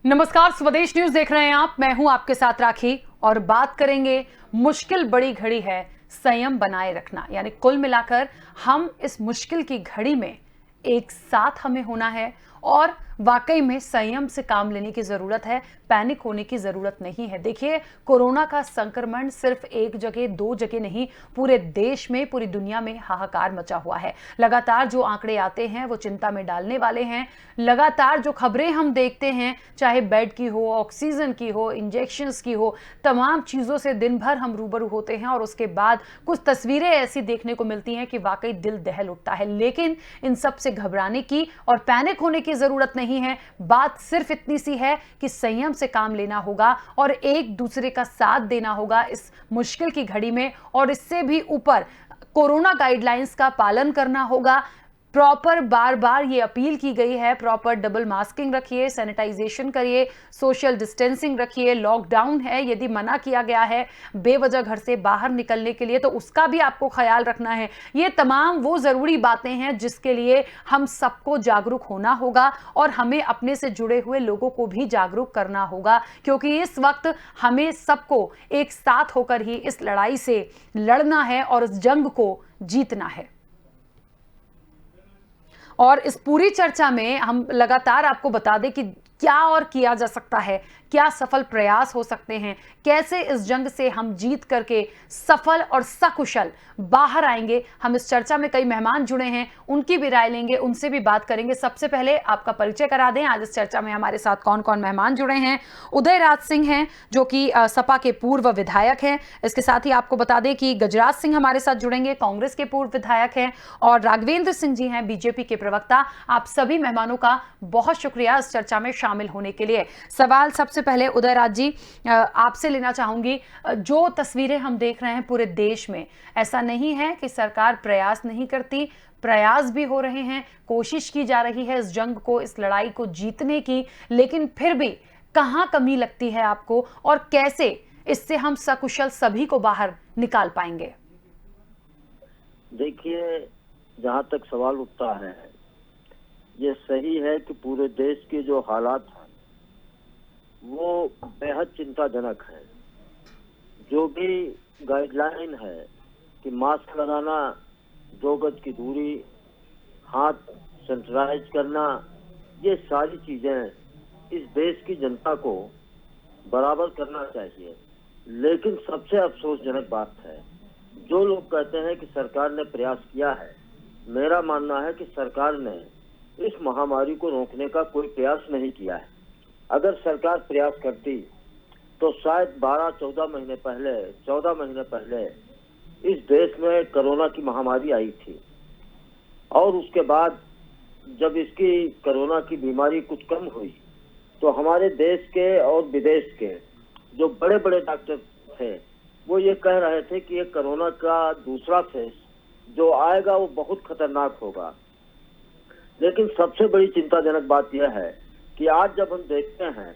नमस्कार, स्वदेश न्यूज देख रहे हैं आप। मैं हूं आपके साथ राखी और बात करेंगे मुश्किल बड़ी घड़ी है, संयम बनाए रखना। यानी कुल मिलाकर हम इस मुश्किल की घड़ी में एक साथ हमें होना है और वाकई में संयम से काम लेने की जरूरत है, पैनिक होने की जरूरत नहीं है। देखिए, कोरोना का संक्रमण सिर्फ एक जगह दो जगह नहीं, पूरे देश में पूरी दुनिया में हाहाकार मचा हुआ है। लगातार जो आंकड़े आते हैं वो चिंता में डालने वाले हैं। लगातार जो खबरें हम देखते हैं, चाहे बेड की हो, ऑक्सीजन की हो, इंजेक्शंस की हो, तमाम चीजों से दिन भर हम रूबरू होते हैं और उसके बाद कुछ तस्वीरें ऐसी देखने को मिलती हैं कि वाकई दिल दहल उठता है। लेकिन इन सब से घबराने की और पैनिक होने की जरूरत नहीं है। बात सिर्फ इतनी सी है कि संयम से काम लेना होगा और एक दूसरे का साथ देना होगा इस मुश्किल की घड़ी में। और इससे भी ऊपर कोरोना गाइडलाइंस का पालन करना होगा। प्रॉपर बार बार ये अपील की गई है, प्रॉपर डबल मास्किंग रखिए, सैनिटाइजेशन करिए, सोशल डिस्टेंसिंग रखिए। लॉकडाउन है, यदि मना किया गया है बेवजह घर से बाहर निकलने के लिए तो उसका भी आपको ख्याल रखना है। ये तमाम वो जरूरी बातें हैं जिसके लिए हम सबको जागरूक होना होगा और हमें अपने से जुड़े हुए लोगों को भी जागरूक करना होगा, क्योंकि इस वक्त हमें सबको एक साथ होकर ही इस लड़ाई से लड़ना है और इस जंग को जीतना है। और इस पूरी चर्चा में हम लगातार आपको बता दें कि क्या और किया जा सकता है, क्या सफल प्रयास हो सकते हैं, कैसे इस जंग से हम जीत करके सफल और सकुशल बाहर आएंगे। हम इस चर्चा में कई मेहमान जुड़े हैं, उनकी भी राय लेंगे, उनसे भी बात करेंगे। सबसे पहले आपका परिचय करा दें, आज इस चर्चा में हमारे साथ कौन कौन मेहमान जुड़े हैं। उदय राज सिंह हैं जो कि सपा के पूर्व विधायक हैं। इसके साथ ही आपको बता दें कि गजराज सिंह हमारे साथ जुड़ेंगे, कांग्रेस के पूर्व विधायक हैं। और राघवेंद्र सिंह जी हैं, बीजेपी के प्रवक्ता। आप सभी मेहमानों का बहुत शुक्रिया इस चर्चा में शामिल होने के लिए। सवाल सबसे पहले उदयराज जी आपसे लेना चाहूंगी, जो तस्वीरें हम देख रहे हैं पूरे देश में, ऐसा नहीं है कि सरकार प्रयास नहीं करती, प्रयास भी हो रहे हैं, कोशिश की जा रही है इस जंग को, इस लड़ाई को जीतने की, लेकिन फिर भी कहां कमी लगती है आपको और कैसे इससे हम सकुशल सभी को बाहर निकाल पाएंगे? देखिए, जहां तक सवाल उठता है, ये सही है कि पूरे देश के जो हालात हैं वो बेहद चिंताजनक है। जो भी गाइडलाइन है कि मास्क लगाना, 2 गज की दूरी, हाथ सैनिटाइज करना, ये सारी चीजें इस देश की जनता को बराबर करना चाहिए। लेकिन सबसे अफसोसजनक बात है, जो लोग कहते हैं कि सरकार ने प्रयास किया है, मेरा मानना है कि सरकार ने इस महामारी को रोकने का कोई प्रयास नहीं किया है। अगर सरकार प्रयास करती तो शायद 14 महीने पहले इस देश में कोरोना की महामारी आई थी और उसके बाद जब इसकी कोरोना की बीमारी कुछ कम हुई तो हमारे देश के और विदेश के जो बड़े बड़े डॉक्टर थे वो ये कह रहे थे कि ये कोरोना का दूसरा फेज जो आएगा वो बहुत खतरनाक होगा। लेकिन सबसे बड़ी चिंताजनक बात यह है कि आज जब हम देखते हैं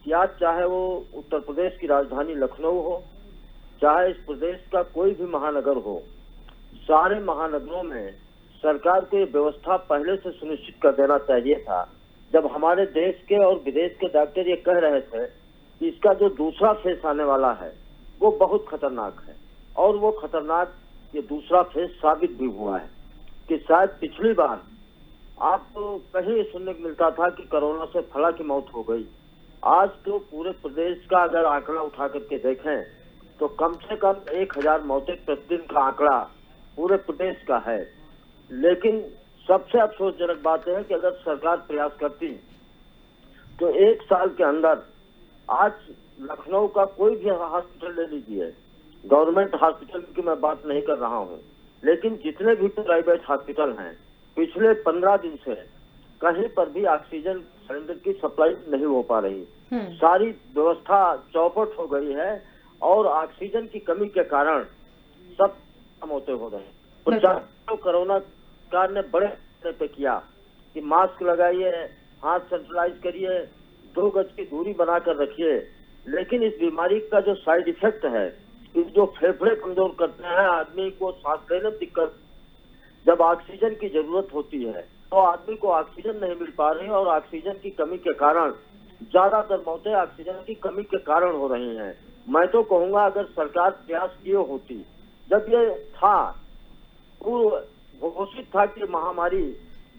कि आज चाहे वो उत्तर प्रदेश की राजधानी लखनऊ हो, चाहे इस प्रदेश का कोई भी महानगर हो, सारे महानगरों में सरकार को ये व्यवस्था पहले से सुनिश्चित कर देना चाहिए था। जब हमारे देश के और विदेश के डॉक्टर ये कह रहे थे कि इसका जो दूसरा फेज आने वाला है वो बहुत खतरनाक है, और वो खतरनाक ये दूसरा फेज साबित भी हुआ है कि शायद पिछली बार आपको कहीं सुनने को मिलता था कि कोरोना से फला की मौत हो गई। आज तो पूरे प्रदेश का अगर आंकड़ा उठा करके देखें तो कम से कम 1000 मौतें प्रतिदिन का आंकड़ा पूरे प्रदेश का है। लेकिन सबसे अफसोसजनक बात है कि अगर सरकार प्रयास करती तो 1 साल के अंदर आज लखनऊ का कोई भी हॉस्पिटल ले लीजिए, गवर्नमेंट हॉस्पिटल की मैं बात नहीं कर रहा हूँ, लेकिन जितने भी प्राइवेट हॉस्पिटल हैं, पिछले 15 दिन से कहीं पर भी ऑक्सीजन सिलेंडर की सप्लाई नहीं हो पा रही। सारी व्यवस्था चौपट हो गई है और ऑक्सीजन की कमी के कारण सब मौतें हो रही हैं। तो कोरोना सरकार ने बड़े स्तर पे किया कि मास्क लगाइए, हाथ सैनिटाइज करिए, 2 गज की दूरी बनाकर रखिए, लेकिन इस बीमारी का जो साइड इफेक्ट है, जो फेफड़े कमजोर करते हैं, आदमी को सांस लेने में दिक्कत, जब ऑक्सीजन की जरूरत होती है तो आदमी को ऑक्सीजन नहीं मिल पा रही और ऑक्सीजन की कमी के कारण ज्यादातर मौतें ऑक्सीजन की कमी के कारण हो रही हैं। मैं तो कहूंगा अगर सरकार प्रयास किए होती, जब ये था घोषित था कि महामारी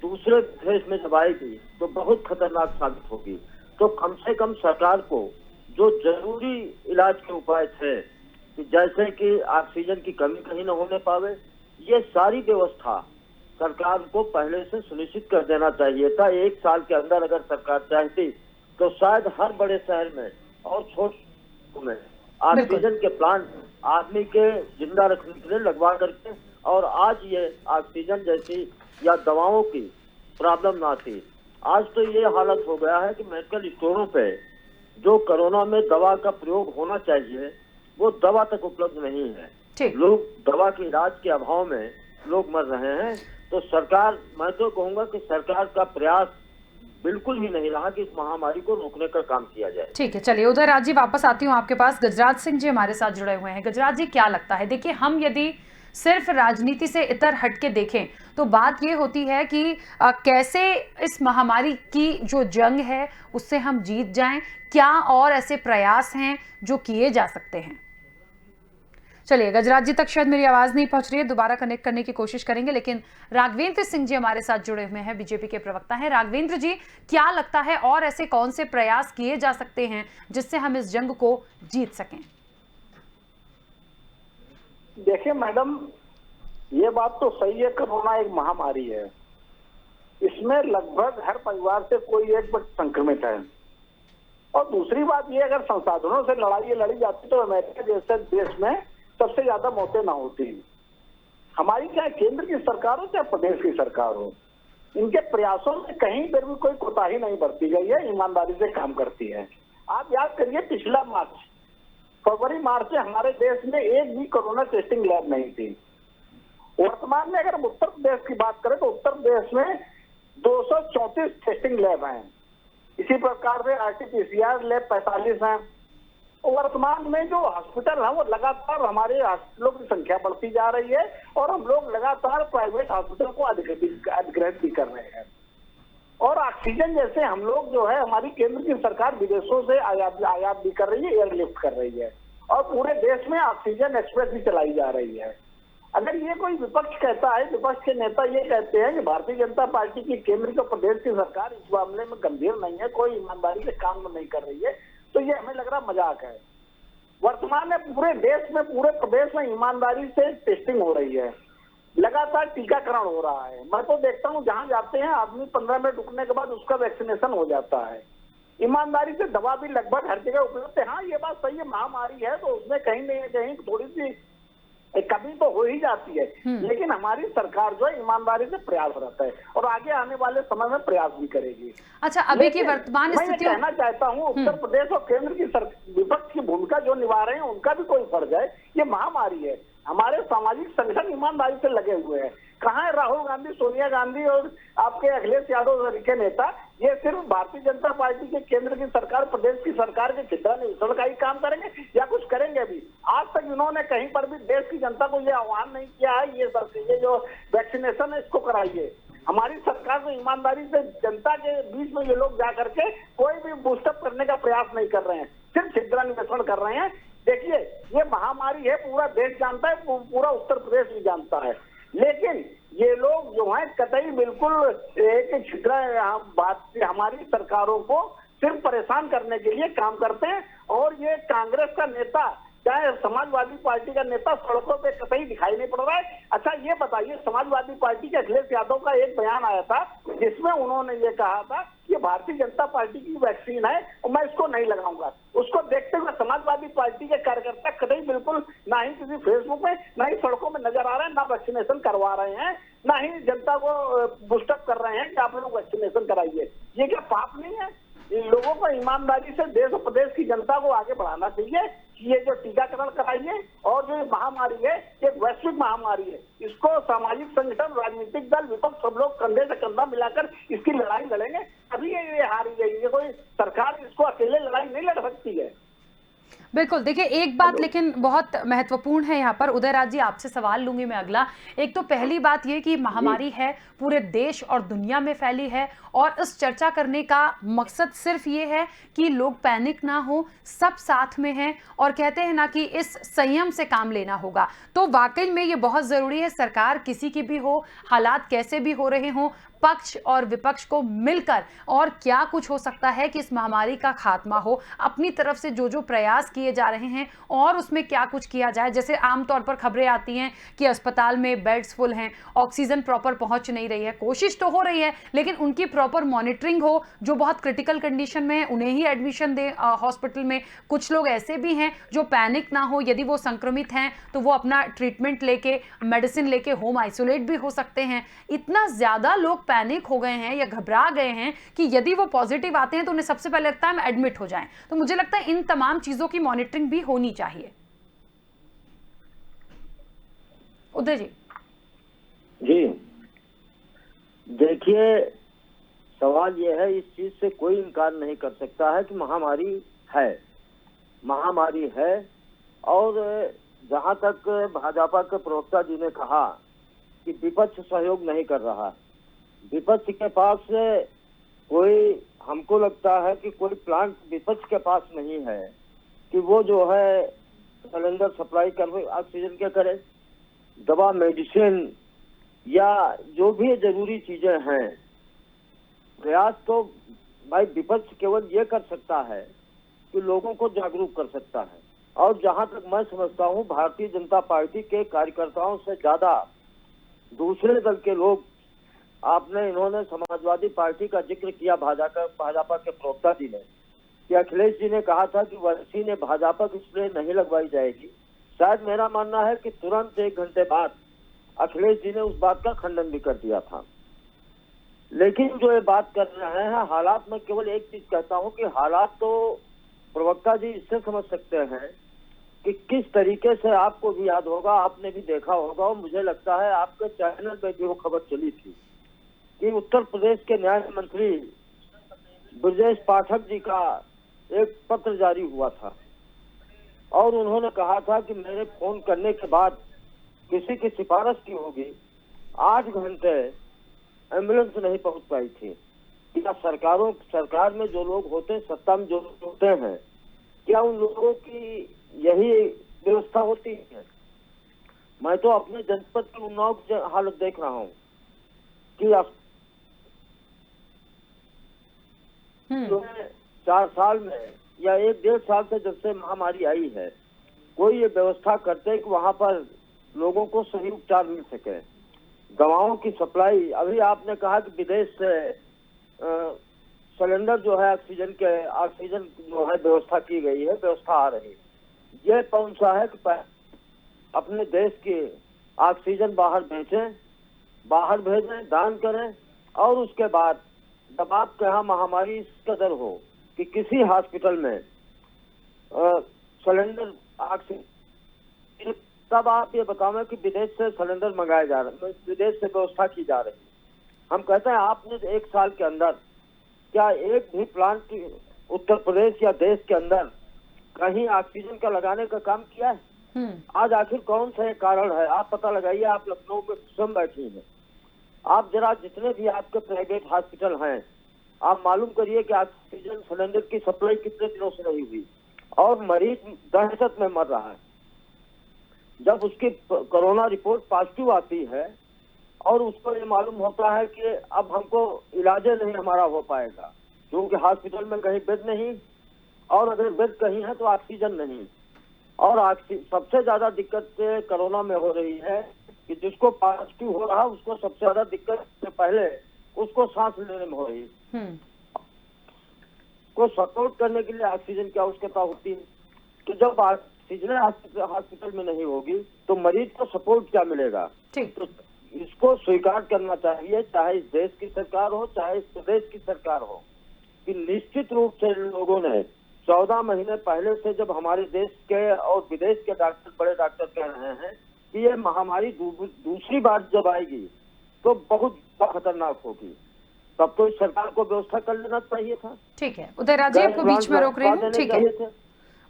दूसरे देश में जब आएगी तो बहुत खतरनाक साबित होगी, तो कम से कम सरकार को जो जरूरी इलाज के उपाय थे कि जैसे कि ऑक्सीजन की कमी कहीं न होने पावे, ये सारी व्यवस्था सरकार को पहले से सुनिश्चित कर देना चाहिए था। 1 साल के अंदर अगर सरकार चाहती तो शायद हर बड़े शहर में और छोटे में ऑक्सीजन के प्लांट आदमी के जिंदा रखने के लिए लगवा करके, और आज ये ऑक्सीजन जैसी या दवाओं की प्रॉब्लम ना थी। आज तो ये हालत हो गया है कि मेडिकल स्टोरों पे जो कोरोना में दवा का प्रयोग होना चाहिए वो दवा तक उपलब्ध नहीं है। लोग दवा के इलाज के अभाव में लोग मर रहे हैं। तो सरकार, मैं तो कहूंगा कि सरकार का प्रयास बिल्कुल भी नहीं रहा कि इस महामारी को रोकने का काम किया जाए। ठीक है, चलिए उदयराज जी वापस आती हूँ आपके पास। गजराज सिंह जी हमारे साथ जुड़े हुए हैं। गजराज जी, क्या लगता है, देखिए हम यदि सिर्फ राजनीति से इतर हटके देखें तो बात ये होती है कि कैसे इस महामारी की जो जंग है उससे हम जीत जाएं, क्या और ऐसे प्रयास हैं जो किए जा सकते हैं। चलिए, गजराज जी तक शायद मेरी आवाज नहीं पहुंच रही है, दोबारा कनेक्ट करने की कोशिश करेंगे। लेकिन राघवेंद्र सिंह जी हमारे साथ जुड़े हुए हैं, बीजेपी के प्रवक्ता हैं। राघवेंद्र जी, क्या लगता है और ऐसे कौन से प्रयास किए जा सकते हैं जिससे हम इस जंग को जीत सकें। देखिए मैडम, ये बात तो सही है, कोरोना एक महामारी है, इसमें लगभग हर परिवार से कोई एक व्यक्ति संक्रमित है। और दूसरी बात ये, अगर संसाधनों से लड़ाई लड़ी जाती तो अमेरिका जैसे देश में सबसे ज्यादा मौतें ना होती। हमारी चाहे केंद्र की सरकार हो चाहे प्रदेश की सरकार हो, इनके प्रयासों में कहीं पर भी कोई कोताही नहीं बरती गई है, ईमानदारी से काम करती है। आप याद करिए, पिछला फरवरी मार्च से हमारे देश में एक भी कोरोना टेस्टिंग लैब नहीं थी। वर्तमान में अगर हम उत्तर प्रदेश की बात करें तो उत्तर प्रदेश में 234 टेस्टिंग लैब हैं। इसी प्रकार से RT-PCR लैब 45 हैं। वर्तमान में जो हॉस्पिटल है वो लगातार, हमारे हॉस्पिटलों की संख्या बढ़ती जा रही है और हम लोग लगातार प्राइवेट हॉस्पिटल को अधिग्रहित भी कर रहे हैं। और ऑक्सीजन जैसे हम लोग जो है, हमारी केंद्र की सरकार विदेशों से आयात भी कर रही है, एयरलिफ्ट कर रही है और पूरे देश में ऑक्सीजन एक्सप्रेस भी चलाई जा रही है। अगर ये कोई विपक्ष कहता है, विपक्ष के नेता ये कहते हैं कि भारतीय जनता पार्टी की केंद्र और प्रदेश की सरकार इस मामले में गंभीर नहीं है, कोई ईमानदारी से काम नहीं कर रही है, तो ये हमें लग रहा मजाक है। वर्तमान में पूरे देश में, पूरे प्रदेश में ईमानदारी से टेस्टिंग हो रही है, लगातार टीकाकरण हो रहा है। मैं तो देखता हूँ जहां जाते हैं आदमी 15 मिनट रुकने के बाद उसका वैक्सीनेशन हो जाता है। ईमानदारी से दवा भी लगभग हर जगह उपलब्ध है। हाँ, ये बात सही है, महामारी है तो उसमें कहीं न कहीं थोड़ी सी कमी तो हो ही जाती है, लेकिन हमारी सरकार जो है ईमानदारी से प्रयासरत है और आगे आने वाले समय में प्रयास भी करेगी। अच्छा, अभी की वर्तमान स्थिति मैं कहना चाहता हूँ, उत्तर प्रदेश और केंद्र की विपक्ष की भूमिका जो निभा रहे हैं उनका भी कोई फर्ज है। ये महामारी है, हमारे सामाजिक संगठन ईमानदारी से लगे हुए हैं। कहाँ है राहुल गांधी, सोनिया गांधी और आपके अखिलेश यादव के नेता? ये सिर्फ भारतीय जनता पार्टी के केंद्र की सरकार, प्रदेश की सरकार के खिद्रा निरीक्षण का ही काम करेंगे या कुछ करेंगे भी? आज तक इन्होंने कहीं पर भी देश की जनता को ये आह्वान नहीं किया है ये जो वैक्सीनेशन है इसको कराइए। हमारी सरकार को ईमानदारी से जनता के बीच में ये लोग जा करके कोई भी बूस्टअप करने का प्रयास नहीं कर रहे हैं, सिर्फ छिद्रा निरीक्षण कर रहे हैं। देखिए, ये महामारी है, पूरा देश जानता है, पूरा उत्तर प्रदेश भी जानता है, लेकिन ये लोग जो है कतई बिल्कुल एक छिद्रा बात से हमारी सरकारों को सिर्फ परेशान करने के लिए काम करते हैं। और ये कांग्रेस का नेता चाहे समाजवादी पार्टी का नेता सड़कों पे कतई दिखाई नहीं पड़ रहा है। अच्छा ये बताइए, समाजवादी पार्टी के अखिलेश यादव का एक बयान आया था जिसमें उन्होंने ये कहा था कि भारतीय जनता पार्टी की वैक्सीन है और मैं इसको नहीं लगाऊंगा। उसको देखते हुए समाजवादी पार्टी के कार्यकर्ता कतई बिल्कुल ना ही किसी फेसबुक में ना ही सड़कों में नजर आ रहे हैं, ना वैक्सीनेशन करवा रहे हैं, ना ही जनता को बूस्टअप कर रहे हैं कि आप लोग वैक्सीनेशन कराइए। ये क्या पाप नहीं है? इन लोगों को ईमानदारी से देश और प्रदेश की जनता को आगे बढ़ाना चाहिए कि ये जो टीकाकरण कराइए और जो महामारी है एक वैश्विक महामारी है, इसको सामाजिक संगठन, राजनीतिक दल, विपक्ष सब लोग कंधे से कंधा मिलाकर इसकी लड़ाई लड़ेंगे, तभी ये हारी गई। ये कोई सरकार इसको अकेले लड़ाई नहीं लड़ सकती है। बिल्कुल, देखिए एक बात लेकिन बहुत महत्वपूर्ण है यहाँ पर। उदयराज जी, आपसे सवाल लूंगी मैं अगला। एक तो पहली बात ये कि जी। महामारी है, पूरे देश और दुनिया में फैली है, और इस चर्चा करने का मकसद सिर्फ ये है कि लोग पैनिक ना हो, सब साथ में हैं, और कहते हैं ना कि इस संयम से काम लेना होगा। तो वाकई में ये बहुत जरूरी है, सरकार किसी की भी हो, हालात कैसे भी हो रहे हों, पक्ष और विपक्ष को मिलकर और क्या कुछ हो सकता है कि इस महामारी का खात्मा हो, अपनी तरफ से जो जो प्रयास किए जा रहे हैं और उसमें क्या कुछ किया जाए। जैसे आमतौर पर खबरें आती हैं कि अस्पताल में बेड्स फुल हैं, ऑक्सीजन प्रॉपर पहुंच नहीं रही है, कोशिश तो हो रही है लेकिन उनकी प्रॉपर मॉनिटरिंग हो, जो बहुत क्रिटिकल कंडीशन में है उन्हें ही एडमिशन दें हॉस्पिटल में। कुछ लोग ऐसे भी हैं जो पैनिक ना हो, यदि वो संक्रमित हैं तो वो अपना ट्रीटमेंट लेके, मेडिसिन लेके होम आइसोलेट भी हो सकते हैं। इतना ज्यादा लोग पैनिक हो गए हैं या घबरा गए हैं कि यदि वो पॉजिटिव आते हैं तो उन्हें सबसे पहले लगता है हम एडमिट हो जाएं। तो मुझे लगता है इन तमाम चीजों की मॉनिटरिंग भी होनी चाहिए। उदय जी। जी, देखिए, सवाल यह है, इस चीज से कोई इनकार नहीं कर सकता है कि महामारी है, महामारी है। और जहां तक भाजपा के प्रवक्ता जी ने कहा कि विपक्ष सहयोग नहीं कर रहा, विपक्ष के पास कोई, हमको लगता है कि कोई प्लांट विपक्ष के पास नहीं है कि वो जो है सिलेंडर सप्लाई कर ऑक्सीजन के करे, दवा, मेडिसिन या जो भी जरूरी चीजें हैं। प्रयास तो भाई विपक्ष केवल ये कर सकता है कि लोगों को जागरूक कर सकता है। और जहां तक मैं समझता हूं, भारतीय जनता पार्टी के कार्यकर्ताओं से ज्यादा दूसरे दल के लोग, इन्होंने समाजवादी पार्टी का जिक्र किया, भाजपा के प्रवक्ता जी ने, कि अखिलेश जी ने कहा था कि वैक्सीन भाजपा की स्प्रे नहीं लगवाई जाएगी। शायद मेरा मानना है कि तुरंत 1 घंटे बाद अखिलेश जी ने उस बात का खंडन भी कर दिया था। लेकिन जो ये बात कर रहे हैं हालात, में केवल एक चीज कहता हूं कि हालात तो प्रवक्ता जी इससे समझ सकते हैं कि किस तरीके से, आपको भी याद होगा, आपने भी देखा होगा, और मुझे लगता है आपके चैनल में भी वो खबर चली थी कि उत्तर प्रदेश के न्याय मंत्री ब्रजेश पाठक जी का एक पत्र जारी हुआ था और उन्होंने कहा था कि मेरे फोन करने के बाद किसी की सिफारिश की होगी, 8 घंटे एम्बुलेंस नहीं पहुंच पाई थी। क्या सरकार में जो लोग होते हैं, सत्ता में जो लोग होते हैं, क्या उन लोगों की यही व्यवस्था होती है? मैं तो अपने जनपद की उन्नाव की हालत देख रहा हूँ कि 4 साल में या 1-1.5 साल से जब से महामारी आई है, कोई ये व्यवस्था करते कि वहां पर लोगों को सही उपचार मिल सके, दवाओं की सप्लाई। अभी आपने कहा कि विदेश से सिलेंडर जो है ऑक्सीजन जो है व्यवस्था की गई है, व्यवस्था आ रही है। ये कौन सा है कि अपने देश की ऑक्सीजन बाहर भेजें, दान करें, और उसके बाद जब आपके यहाँ महामारी इस कदर हो कि किसी हॉस्पिटल में सिलेंडर ऑक्सीजन, तब आप ये बताओ कि विदेश से सिलेंडर मंगाए जा रहे हैं, विदेश से व्यवस्था की जा रही है। हम कहते हैं आपने 1 साल के अंदर क्या एक भी प्लांट उत्तर प्रदेश या देश के अंदर कहीं ऑक्सीजन का लगाने का काम किया है? आज आखिर कौन सा कारण है? आप पता लगाइए, आप लखनऊ में स्वयं बैठी हैं, आप जरा जितने भी आपके प्राइवेट हॉस्पिटल हैं, आप मालूम करिए कि ऑक्सीजन सिलेंडर की सप्लाई कितने दिनों से नहीं हुई और मरीज दहशत में मर रहा है। जब उसकी कोरोना रिपोर्ट पॉजिटिव आती है और उसको ये मालूम होता है कि अब हमको इलाज नहीं हमारा हो पाएगा, क्योंकि हॉस्पिटल में कहीं बेड नहीं, और अगर बेड कहीं है तो ऑक्सीजन नहीं। और सबसे ज्यादा दिक्कत कोरोना में हो रही है कि जिसको पॉजिटिव हो रहा है उसको सबसे ज्यादा दिक्कत से पहले उसको सांस लेने में हो रही है। को सपोर्ट करने के लिए ऑक्सीजन की आवश्यकता होती है, तो जब ऑक्सीजन हॉस्पिटल में नहीं होगी तो मरीज को सपोर्ट क्या मिलेगा? तो इसको स्वीकार करना चाहिए, चाहे इस देश की सरकार हो चाहे इस प्रदेश की सरकार हो, कि निश्चित रूप से लोगों ने 14 महीने पहले से, जब हमारे देश के और विदेश के डॉक्टर, बड़े डॉक्टर कह रहे हैं कि ये महामारी दूसरी बार जब आएगी तो बहुत खतरनाक होगी, तब तो इस सरकार को व्यवस्था कर लेना चाहिए था। ठीक है, उदयराज जी आपको बीच में रोक रही हूँ। ठीक है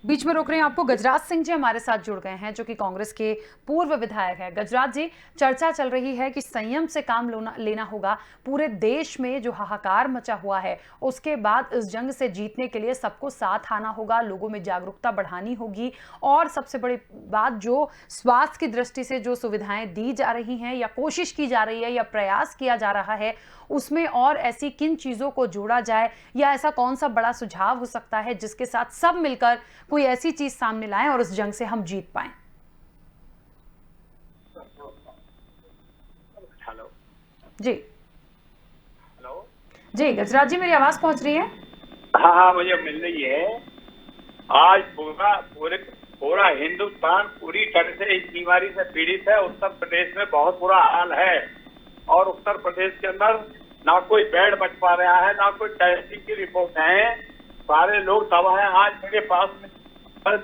बीच में रोक रहे हैं आपको। गजराज सिंह जी हमारे साथ जुड़ गए हैं, जो कि कांग्रेस के पूर्व विधायक हैं। गजराज जी, चर्चा चल रही है कि संयम से काम लेना होगा। पूरे देश में जो हाहाकार मचा हुआ है, उसके बाद इस जंग से जीतने के लिए सबको साथ आना होगा, लोगों में जागरूकता बढ़ानी होगी। और सबसे बड़ी बात, जो स्वास्थ्य की दृष्टि से जो सुविधाएं दी जा रही हैं या कोशिश की जा रही है या प्रयास किया जा रहा है, उसमें और ऐसी किन चीजों को जोड़ा जाए, या ऐसा कौन सा बड़ा सुझाव हो सकता है जिसके साथ सब मिलकर कोई ऐसी चीज सामने लाएं और इस जंग से हम जीत पाएं। हेलो जी हेलो जी, गजराज जी मेरी आवाज पहुंच रही है? हाँ, मुझे मिल रही है। आज पूरा हिंदुस्तान पूरी तरह से इस बीमारी से पीड़ित है। उत्तर प्रदेश में बहुत बुरा हाल है और उत्तर प्रदेश के अंदर ना कोई बेड बच पा रहा है, ना कोई टेस्टिंग की रिपोर्ट है। सारे लोग तबाह हैं। आज मेरे पास में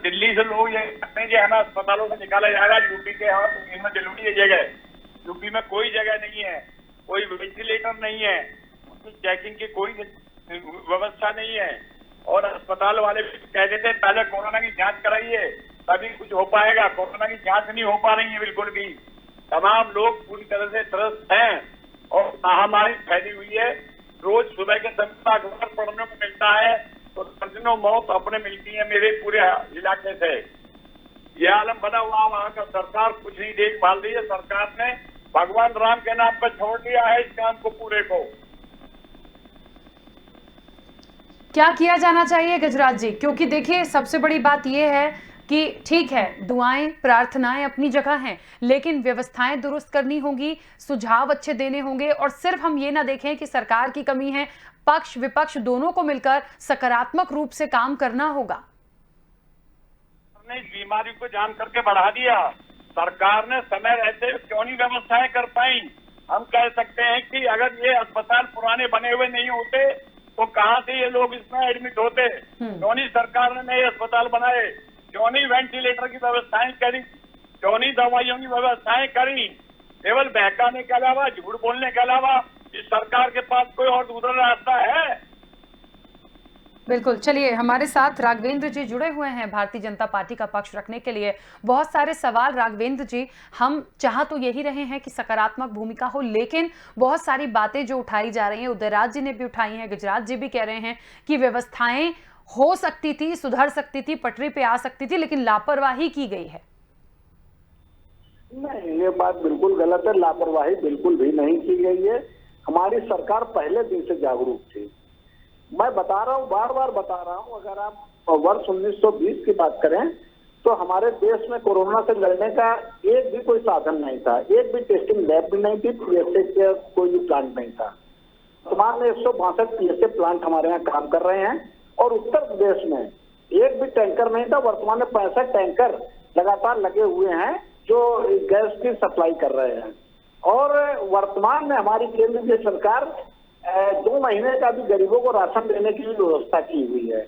दिल्ली से लोग ये कहते हैं कि हमें अस्पतालों से निकाला जा रहा है। यूपी के इसमें जरूरी है जगह, यूपी में कोई जगह नहीं है, कोई वेंटिलेटर नहीं है, चेकिंग की कोई व्यवस्था नहीं है। और अस्पताल वाले भी कह देते हैं पहले कोरोना की जांच कराइए तभी कुछ हो पाएगा। कोरोना की जांच नहीं हो पा रही है बिल्कुल भी। तमाम लोग पूरी तरह से त्रस्त हैं और महामारी फैली हुई है। रोज सुबह के समय अखबार पढ़ने को मिलता है तो दर्जनों मौत अपने मिलती है मेरे पूरे इलाके से। यह आलम बना हुआ, वहाँ का सरकार कुछ नहीं देखभाल रही है। सरकार ने भगवान राम के नाम पर छोड़ दिया है इस काम को पूरे को। क्या किया जाना चाहिए गजराज जी? क्योंकि देखिए, सबसे बड़ी बात यह है कि ठीक है, दुआएं प्रार्थनाएं अपनी जगह हैं, लेकिन व्यवस्थाएं दुरुस्त करनी होंगी, सुझाव अच्छे देने होंगे। और सिर्फ हम ये ना देखें कि सरकार की कमी है, पक्ष विपक्ष दोनों को मिलकर सकारात्मक रूप से काम करना होगा। इस बीमारी को जान करके बढ़ा दिया। सरकार ने समय रहते क्यों नहीं व्यवस्थाएं कर पाई? हम कह सकते हैं कि अगर ये अस्पताल पुराने बने हुए नहीं होते तो कहां से ये लोग इसमें एडमिट होते? क्यों नहीं सरकार ने नए अस्पताल बनाए? क्यों नहीं वेंटिलेटर की व्यवस्थाएं करी? क्यों नहीं दवाइयों की व्यवस्थाएं करी? केवल बहकाने के अलावा, झूठ बोलने के अलावा इस सरकार के पास कोई और दूसरा रास्ता है? बिल्कुल। चलिए, हमारे साथ राघवेंद्र जी जुड़े हुए हैं भारतीय जनता पार्टी का पक्ष रखने के लिए। बहुत सारे सवाल राघवेंद्र जी, हम चाह तो यही रहे हैं कि सकारात्मक भूमिका हो, लेकिन बहुत सारी बातें जो उठाई जा रही हैं, उदयराज जी ने भी उठाई हैं, गजराज जी भी कह रहे हैं कि व्यवस्थाएं हो सकती थी, सुधर सकती थी, पटरी पे आ सकती थी, लेकिन लापरवाही की गई है। नहीं, ये बात बिल्कुल गलत है। लापरवाही बिल्कुल भी नहीं की गई है। हमारी सरकार पहले दिन से जागरूक थी। मैं बता रहा हूँ, बार बार बता रहा हूँ, अगर आप वर्ष 1920 की बात करें तो हमारे देश में कोरोना से लड़ने का एक भी कोई साधन नहीं था, एक भी टेस्टिंग लैब भी नहीं थी, पीएसए का कोई भी प्लांट नहीं था। वर्तमान में 162 पीएसए प्लांट हमारे यहाँ काम कर रहे हैं और उत्तर प्रदेश में एक भी टैंकर नहीं था। वर्तमान में 65 टैंकर लगातार लगे हुए हैं जो गैस की सप्लाई कर रहे हैं। और वर्तमान में हमारी केंद्र की सरकार 2 महीने का भी गरीबों को राशन देने की व्यवस्था की हुई है।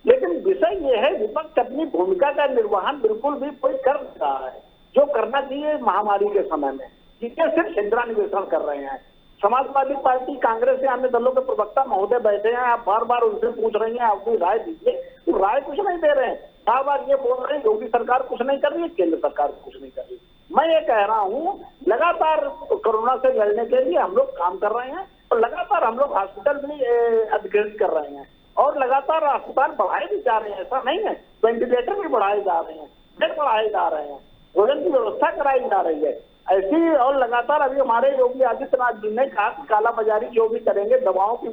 लेकिन विषय ये है, विपक्ष अपनी भूमिका का निर्वहन बिल्कुल भी कोई कर नहीं रहा है जो करना चाहिए महामारी के समय में। ये सिर्फ शिंद्रा निवेशन कर रहे हैं। समाजवादी पार्टी, कांग्रेस से अन्य दलों के प्रवक्ता महोदय बैठे हैं, आप बार बार उनसे पूछ रही हैं अपनी राय दीजिए, तो राय कुछ नहीं दे रहे हैं। बार बार ये बोल रहे हैं योगी सरकार कुछ नहीं कर रही है, केंद्र सरकार कुछ नहीं कर रही। मैं ये कह रहा हूँ, लगातार कोरोना से लड़ने के लिए हम लोग काम कर रहे हैं और लगातार हम लोग हॉस्पिटल भी अधिग्रहित कर रहे हैं और लगातार अस्पताल बढ़ाए भी जा रहे हैं। ऐसा नहीं है, वेंटिलेटर भी बढ़ाए जा रहे हैं, बेड बढ़ाए जा रहे हैं, भोजन की व्यवस्था कराई जा रही है। ऐसी और लगातार अभी हमारे योगी आदित्यनाथ जी ने कहा कि काला बाजारी जो भी करेंगे, दवाओं की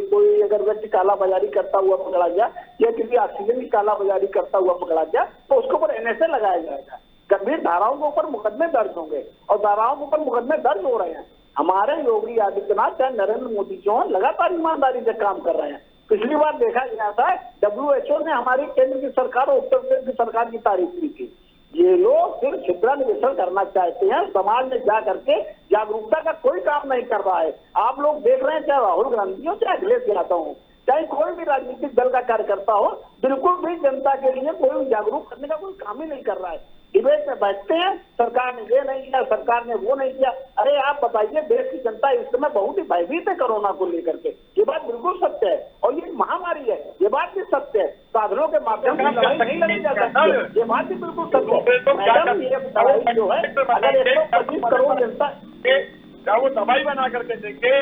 कोई अगर व्यक्ति काला बाजारी करता हुआ पकड़ा गया या किसी ऑक्सीजन की काला बाजारी करता हुआ पकड़ा गया तो उसके ऊपर एनएसए लगाया जाएगा। गंभीर धाराओं के ऊपर मुकदमे दर्ज होंगे और धाराओं के ऊपर मुकदमे दर्ज हो रहे हैं। हमारे योगी आदित्यनाथ चाहे नरेंद्र मोदी जो लगातार ईमानदारी से काम कर रहे हैं। पिछली बार देखा गया था, WHO ने हमारी केंद्र की सरकार और उत्तर प्रदेश की सरकार की तारीफ की थी। ये लोग सिर्फ छिद्रा निवेशन करना चाहते हैं, समाज में जा करके जागरूकता का कोई काम नहीं कर रहा है। आप लोग देख रहे हैं, चाहे राहुल गांधी हो, चाहे अखिलेश यादव हो, चाहे कोई भी राजनीतिक दल का कार्यकर्ता हो, बिल्कुल भी जनता के लिए कोई जागरूक करने का कोई काम ही नहीं कर रहा है। डिबेट में बैठते हैं, सरकार ने ये नहीं किया, सरकार ने वो नहीं किया। अरे आप बताइए, देश की जनता इस समय बहुत ही भयभीत है कोरोना को लेकर के। ये बात बिल्कुल सत्य है और ये महामारी है, ये बात भी सत्य है। तो साधनों के माध्यम से लड़ाई नहीं लड़ी जा सकती। ये बात भी बिल्कुल सच है मैडम। ये दवाई जो है अगर 125 करोड़ जनता, क्या वो दवाई बना करके देंगे,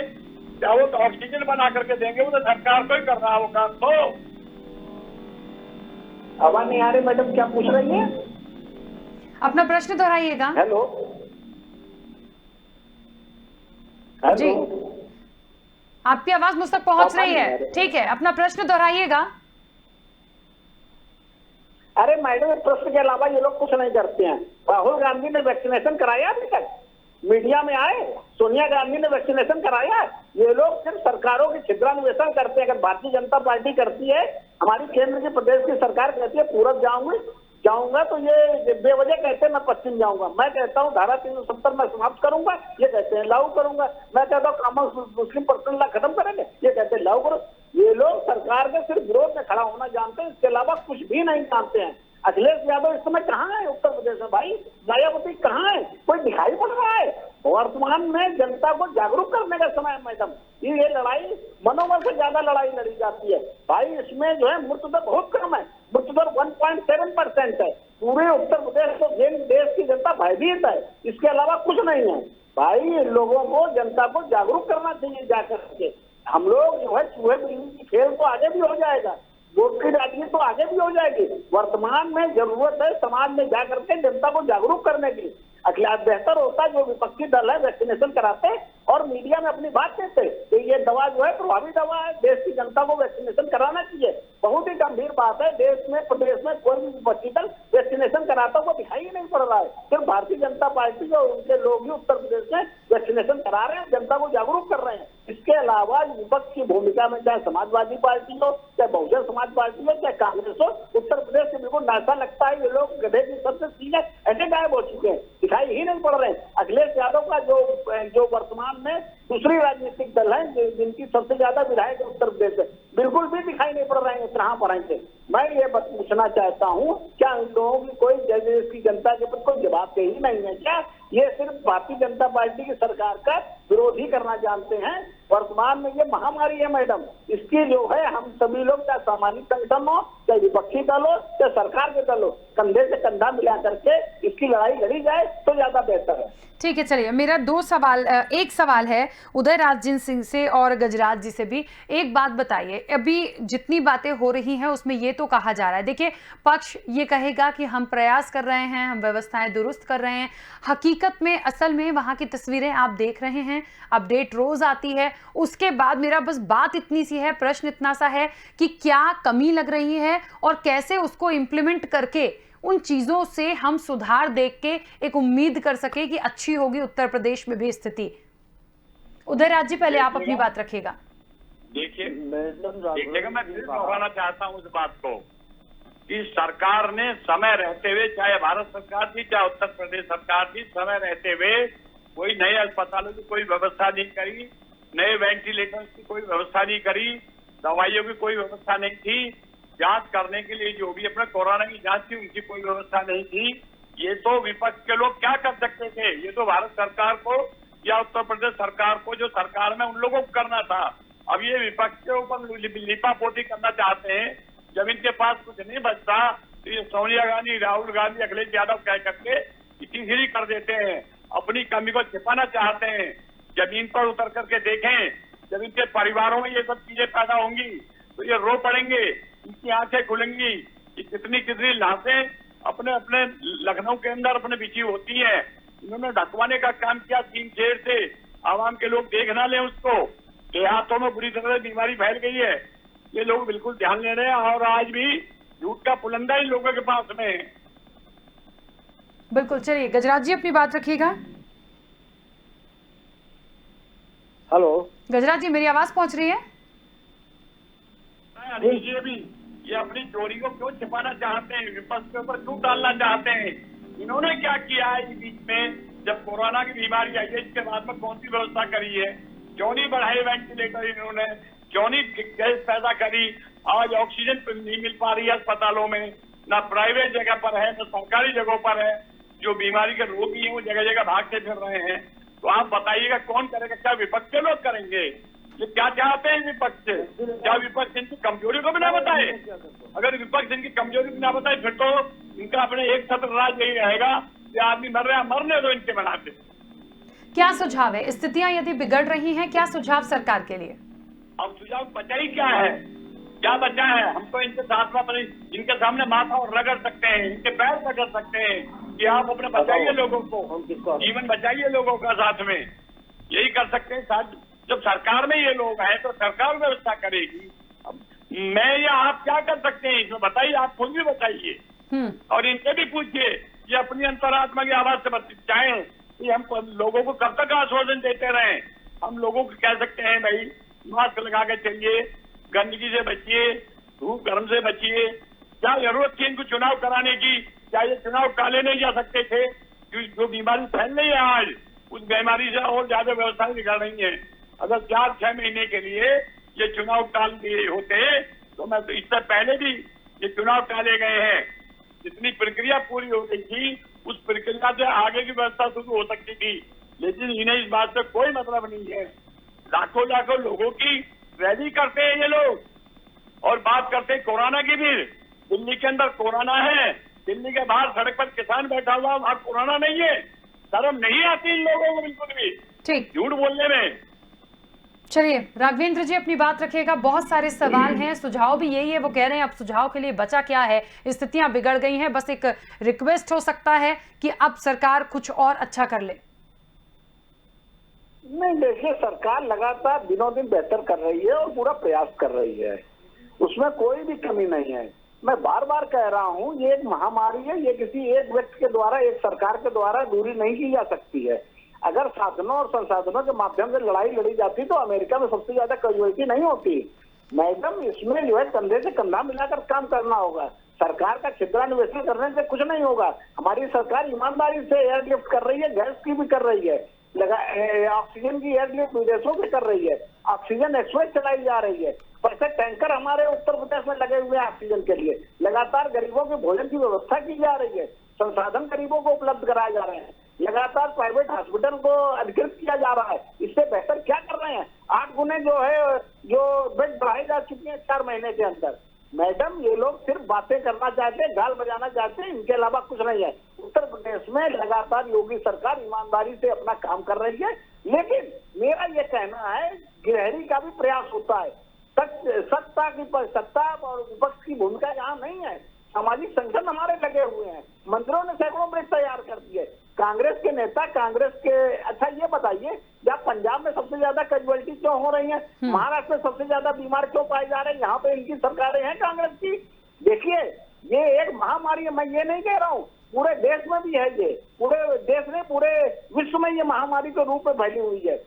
क्या वो ऑक्सीजन बना करके देंगे, वो तो सरकार को ही कर रहा है वो काम। तो आवाज नहीं आ रही मैडम, क्या पूछ रही है? अपना प्रश्न दोहराइएगा। हेलो जी, आपकी आवाज मुझ तक पहुंच रही है, ठीक है, अपना प्रश्न दोहराइएगा। अरे मैडम, प्रश्न के अलावा ये लोग कुछ नहीं करते हैं। राहुल गांधी ने वैक्सीनेशन कराया अभी तक? मीडिया में आए? सोनिया गांधी ने वैक्सीनेशन कराया? ये लोग सिर्फ सरकारों की छिद्रान्वेषण करते हैं। अगर भारतीय जनता पार्टी करती है, हमारी केंद्र की प्रदेश की सरकार कहती है पूरब जाऊंगा तो ये बेवजह कहते हैं मैं पश्चिम जाऊंगा। मैं कहता हूँ धारा 370 मैं समाप्त करूंगा, ये कहते हैं लागू करूंगा। मैं कहता हूँ कॉमन मुस्लिम पर्सनल लॉ खत्म करेंगे, ये कहते हैं लागू करो। ये लोग सरकार के सिर्फ विरोध में खड़ा होना जानते हैं, इसके अलावा कुछ भी नहीं जानते हैं। अखिलेश यादव इस समय कहाँ है उत्तर प्रदेश में? भाई मायावती कहाँ है? कोई दिखाई पड़ रहा है? वर्तमान में जनता को जागरूक करने का समय है मैडम। ये लड़ाई मनोबल से ज्यादा लड़ाई लड़ी जाती है भाई। इसमें जो है मृत्यु दर बहुत कम है, मृत्यु दर 1.7% है। पूरे उत्तर प्रदेश को देश की जनता भयभीत है, इसके अलावा कुछ नहीं है भाई। लोगों को, जनता को जागरूक करना चाहिए जाकर के। हम लोग जो है चूहे बिल्ली की खेल तो आगे भी हो जाएगा, वोट की राजनीति तो आगे भी हो जाएगी। वर्तमान में जरूरत है समाज में जाकर के जनता को जागरूक करने की। अखिलेश बेहतर होता जो विपक्षी दल है वैक्सीनेशन कराते और मीडिया में अपनी बात कहते कि ये दवा जो है प्रभावी दवा है, देश की जनता को वैक्सीनेशन कराना चाहिए। बहुत ही गंभीर बात है, देश में प्रदेश में कोई भी विपक्षी दल वैक्सीनेशन कराता हुआ दिखाई ही नहीं पड़ रहा है। सिर्फ भारतीय जनता पार्टी और उनके लोग ही उत्तर प्रदेश में वैक्सीनेशन करा रहे हैं, जनता को जागरूक कर रहे हैं। इसके अलावा विपक्ष की भूमिका में चाहे समाजवादी पार्टी हो, चाहे बहुजन समाज पार्टी हो, चाहे कांग्रेस हो, उत्तर प्रदेश से बिल्कुल नासा लगता है। ये लोग गधे की सबसे सीधे ऐसे गायब हो चुके हैं, दिखाई ही नहीं पड़ रहे। अखिलेश यादव का जो वर्तमान में दूसरी राजनीतिक दल है जिनकी सबसे ज्यादा विधायक उत्तर प्रदेश है, बिल्कुल भी दिखाई नहीं पड़ रहे हैं कहाँ पर आएंगे। मैं ये पूछना चाहता हूँ, क्या इन लोगों की कोई देश की जनता के प्रति कोई जवाबदेही नहीं है क्या? ये सिर्फ भारतीय जनता पार्टी की सरकार का विरोध ही करना जानते हैं। वर्तमान में ये महामारी है मैडम, इसकी जो है हम सभी लोग, चाहे सामाजिक संगठन हो, चाहे विपक्षी दल हो, चाहे सरकार के दल हो, कंधे से कंधा मिला करके इसकी लड़ाई लड़ी जाए तो ज्यादा बेहतर है। ठीक है, चलिए मेरा एक सवाल है उदयराज सिंह से और गजराज जी से भी। एक बात बताइए, अभी जितनी बातें हो रही हैं उसमें ये तो कहा जा रहा है, देखिए पक्ष ये कहेगा कि हम प्रयास कर रहे हैं, हम व्यवस्थाएं दुरुस्त कर रहे हैं। हकीकत में असल में वहां की तस्वीरें आप देख रहे हैं, अपडेट रोज आती है। उसके बाद मेरा बस बात इतनी सी है, प्रश्न इतना सा है कि क्या कमी लग रही है और कैसे उसको इंप्लीमेंट करके उन चीजों से हम सुधार देख के एक उम्मीद कर सके कि अच्छी होगी उत्तर प्रदेश में भी स्थिति। उदयराज जी पहले आप अपनी बात रखिएगा। देखिए मैं फिर दोहराना चाहता हूँ इस बात को कि सरकार ने समय रहते हुए, चाहे भारत सरकार थी चाहे उत्तर प्रदेश सरकार थी, समय रहते हुए कोई नए अस्पतालों की कोई व्यवस्था नहीं करी, नए वेंटिलेटर्स की कोई व्यवस्था नहीं करी, दवाइयों की कोई व्यवस्था नहीं थी, जांच करने के लिए जो भी अपने कोरोना की जांच थी उनकी कोई व्यवस्था नहीं थी। ये तो विपक्ष के लोग क्या कर सकते थे? ये तो भारत सरकार को या उत्तर प्रदेश सरकार को, जो सरकार में उन लोगों को करना था। अब ये विपक्ष के ऊपर लिपापोती करना चाहते हैं। जब इनके पास कुछ नहीं बचता तो ये सोनिया गांधी, राहुल गांधी, अखिलेश यादव कह करके इसीलिए कर देते हैं, अपनी कमी को छिपाना चाहते हैं। जमीन पर उतर करके देखें, जब इनके परिवारों में ये सब चीजें पैदा होंगी तो ये रो पड़ेंगे, इनकी आंखें खुलेंगी कि कितनी कितनी लाशें अपने अपने लखनऊ के अंदर अपने बिछी होती हैं। इन्होंने ढकवाने का काम किया 3 शेर से, आवाम के लोग देख ना लें उसको। देहातों में बुरी तरह बीमारी फैल गई है, ये लोग बिल्कुल ध्यान ले रहे हैं और आज भी झूठ का पुलंदा ही लोगों के पास में है। बिल्कुल, चलिए गजराज जी अपनी बात रखिएगा। हेलो गजराज जी, मेरी आवाज पहुंच रही है? ये अपनी चोरी को क्यों छिपाना चाहते हैं, विपक्ष के ऊपर क्यों डालना चाहते हैं? इन्होंने क्या किया है इस बीच में? जब कोरोना की बीमारी आई है इसके बाद में कौन सी व्यवस्था करी है? क्यों नहीं बढ़ाए वेंटिलेटर इन्होंने? क्यों नहीं गैस पैदा करी? आज ऑक्सीजन नहीं मिल पा रही है अस्पतालों में, ना प्राइवेट जगह पर है ना सरकारी जगहों पर है। जो बीमारी के रोगी हैं वो जगह जगह भागते फिर रहे हैं। तो आप बताइएगा कौन करेगा? क्या विपक्ष के लोग करेंगे? ये क्या चाहते हैं विपक्ष से? क्या विपक्ष इनकी कमजोरी को भी ना बताए? अगर विपक्ष इनकी कमजोरी भी ना बताए फिर तो इनका अपने एक छत्र राज यही रहेगा कि आदमी मर रहा है, मरने दो इनके बनाते। क्या सुझाव है? स्थितियां यदि बिगड़ रही हैं, क्या सुझाव सरकार के लिए? अब सुझाव बचा ही क्या है? क्या बचा है? हम तो इनके साथ में अपने इनके सामने माथा और रगड़ सकते हैं, इनके पैर रगड़ सकते हैं कि आप अपने बचाइए लोगों को, जीवन बचाइए लोगों का, साथ में यही कर सकते हैं। साथ जब सरकार में ये लोग हैं तो सरकार व्यवस्था करेगी। अब मैं या आप क्या कर सकते हैं इसमें बताइए? आप खुद भी बताइए और इनसे भी पूछिए कि अपनी अंतरात्मा की आवाज से चाहें कि हम लोगों को कब तक आश्वासन देते रहें? हम लोगों को कह सकते हैं भाई मास्क लगा के चलिए, गंदगी से बचिए, धूप गर्म से बचिए। क्या जरूरत थी इनको चुनाव कराने की? क्या ये चुनाव टाले नहीं जा सकते थे? जो बीमारी फैल रही है आज, उस बीमारी से और ज्यादा व्यवस्थाएं बिगड़ रही है। अगर 4-6 महीने के लिए ये चुनाव टाल दिए होते तो मैं तो इससे पहले भी ये चुनाव टाले गए हैं। जितनी प्रक्रिया पूरी हो गई थी उस प्रक्रिया से आगे की व्यवस्था शुरू हो सकती थी, लेकिन इन्हें इस बात से कोई मतलब नहीं है। लाखों लोगों की रैली करते हैं ये लोग और बात करते हैं कोरोना की भी। दिल्ली के अंदर कोरोना है, दिल्ली के बाहर सड़क पर किसान बैठा हुआ, वहां कोरोना नहीं है। शर्म नहीं आती इन लोगों को बिल्कुल भी ठीक झूठ बोलने में। चलिए राघवेंद्र जी अपनी बात रखिएगा। बहुत सारे सवाल हैं, सुझाव भी यही है, वो कह रहे हैं अब सुझाव के लिए बचा क्या है, स्थितियां बिगड़ गई हैं, बस एक रिक्वेस्ट हो सकता है कि अब सरकार कुछ और अच्छा कर ले। नहीं, देखिए सरकार लगातार दिनों दिन बेहतर कर रही है और पूरा प्रयास कर रही है, उसमें कोई भी कमी नहीं है। मैं बार बार कह रहा हूँ ये एक महामारी है, ये किसी एक व्यक्ति के द्वारा, एक सरकार के द्वारा दूरी नहीं की जा सकती है। अगर साधनों और संसाधनों के माध्यम से लड़ाई लड़ी जाती तो अमेरिका में सबसे ज्यादा कैजुअलिटी नहीं होती। मैडम इसमें जो है कंधे से कंधा मिलाकर काम करना होगा। सरकार का छिद्रान्वेषण करने से कुछ नहीं होगा। हमारी सरकार ईमानदारी से एयरलिफ्ट कर रही है, गैस की भी कर रही है, ऑक्सीजन की एयरलिफ्ट विदेशों से कर रही है, ऑक्सीजन एक्सप्रेस चलाई जा रही है, पैसे टैंकर हमारे उत्तर प्रदेश में लगे हुए हैं ऑक्सीजन के लिए। लगातार गरीबों के भोजन की व्यवस्था की जा रही है, संसाधन गरीबों को उपलब्ध कराए जा रहे हैं, लगातार प्राइवेट हॉस्पिटल को अधिकृत किया जा रहा है। इससे बेहतर क्या कर रहे हैं? 8 गुने जो है जो बेड बढ़ाए जा चुके हैं 4 महीने के अंदर। मैडम ये लोग सिर्फ बातें करना चाहते हैं, गाल बजाना चाहते हैं, इनके अलावा कुछ नहीं है। उत्तर प्रदेश में लगातार योगी सरकार ईमानदारी से अपना काम कर रही है, लेकिन मेरा ये कहना है गिलहरी का भी प्रयास होता है। सत्ता और विपक्ष की भूमिका यहाँ नहीं है। सामाजिक संगठन हमारे लगे हुए हैं, मंत्रियों ने सैकड़ों ब्रिज तैयार कर दिए, कांग्रेस के नेता, कांग्रेस के। अच्छा ये बताइए, जब पंजाब में सबसे ज्यादा कैजुअलिटी क्यों हो रही है, महाराष्ट्र में सबसे ज्यादा बीमार क्यों पाए जा रहे हैं, यहाँ पे इनकी सरकारें हैं कांग्रेस की। देखिए ये एक महामारी है, मैं ये नहीं कह रहा हूँ, पूरे देश में भी है ये, पूरे देश में पूरे विश्व में ये महामारी के रूप में फैली हुई है।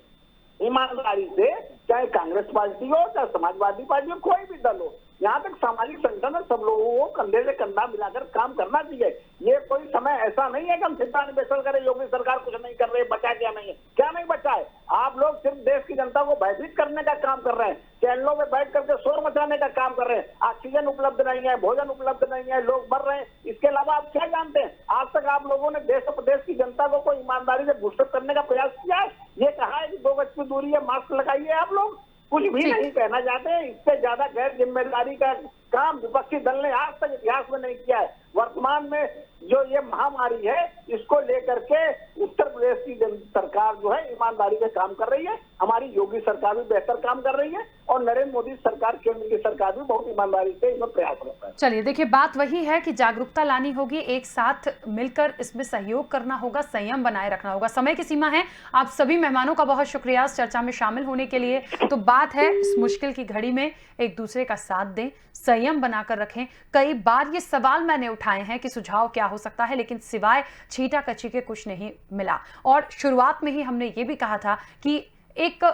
ईमानदारी से चाहे कांग्रेस पार्टी हो, चाहे समाजवादी पार्टी हो, कोई भी दल हो, यहाँ तक सामाजिक संगठन है, सब लोगों को कंधे से कंधा मिलाकर काम करना चाहिए। ये कोई समय ऐसा नहीं है कि हम छिद्रान्वेषण करें, योगी सरकार कुछ नहीं कर रही है, बचा क्या नहीं है, क्या नहीं बचा है। आप लोग सिर्फ देश की जनता को भयभीत करने का काम कर रहे हैं, चैनलों में बैठ करके शोर मचाने का काम कर रहे हैं। ऑक्सीजन उपलब्ध नहीं है, भोजन उपलब्ध नहीं है, लोग मर रहे हैं। इसके अलावा आप क्या जानते हैं? आज तक आप लोगों ने देश और प्रदेश की जनता को कोई ईमानदारी से भूषित करने का प्रयास किया है? ये कहा है कि 2 गज की दूरी है, मास्क लगाइए, आप लोग कुछ भी नहीं कहना चाहते। इससे ज्यादा गैर जिम्मेदारी का काम विपक्षी दल ने आज तक इतिहास में नहीं किया है। वर्तमान में जो ये महामारी है, इसको लेकर के उत्तर प्रदेश की सरकार जो है ईमानदारी से काम कर रही है, हमारी योगी सरकार भी बेहतर काम कर रही है और नरेंद्र मोदी सरकार, केंद्र की सरकार भी बहुत ईमानदारी से इसमें प्रयास करता है। चलिए देखिए, बात वही है कि जागरूकता लानी होगी, एक साथ मिलकर इसमें सहयोग करना होगा, संयम बनाए रखना होगा। समय की सीमा है। आप सभी मेहमानों का बहुत शुक्रिया इस चर्चा में शामिल होने के लिए। तो बात है इस मुश्किल की घड़ी में एक दूसरे का साथ दें, संयम बनाकर रखें। कई बार ये सवाल मैंने उठाए हैं कि सुझाव क्या हो सकता है, लेकिन सिवाय छीटा कची के कुछ नहीं मिला। और शुरुआत में ही हमने ये भी कहा था कि एक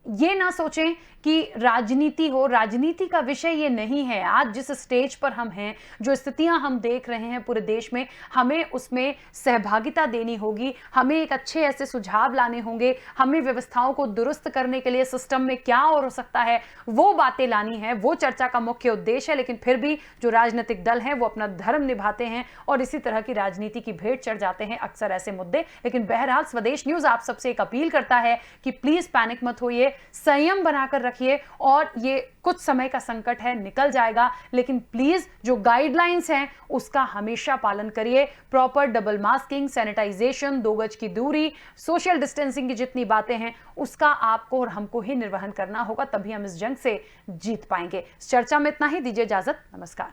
ये ना सोचें कि राजनीति हो, राजनीति का विषय ये नहीं है। आज जिस स्टेज पर हम हैं, जो स्थितियां हम देख रहे हैं पूरे देश में, हमें उसमें सहभागिता देनी होगी, हमें एक अच्छे ऐसे सुझाव लाने होंगे, हमें व्यवस्थाओं को दुरुस्त करने के लिए सिस्टम में क्या और हो सकता है वो बातें लानी है, वो चर्चा का मुख्य उद्देश्य है। लेकिन फिर भी जो राजनीतिक दल हैं वो अपना धर्म निभाते हैं और इसी तरह की राजनीति की भेंट चढ़ जाते हैं अक्सर ऐसे मुद्दे। लेकिन बहरहाल स्वदेश न्यूज आप सबसे एक अपील करता है कि प्लीज पैनिक मत होइए, रखिए, संयम बनाकर रखिए और ये कुछ समय का संकट है, निकल जाएगा, लेकिन प्लीज जो गाइडलाइंस हैं उसका हमेशा पालन करिए। प्रॉपर डबल मास्किंग, सैनिटाइजेशन, 2 गज की दूरी, सोशल डिस्टेंसिंग की जितनी बातें हैं उसका आपको और हमको ही निर्वहन करना होगा, तभी हम इस जंग से जीत पाएंगे। इस चर्चा में इतना ही, दीजिए इजाजत, नमस्कार।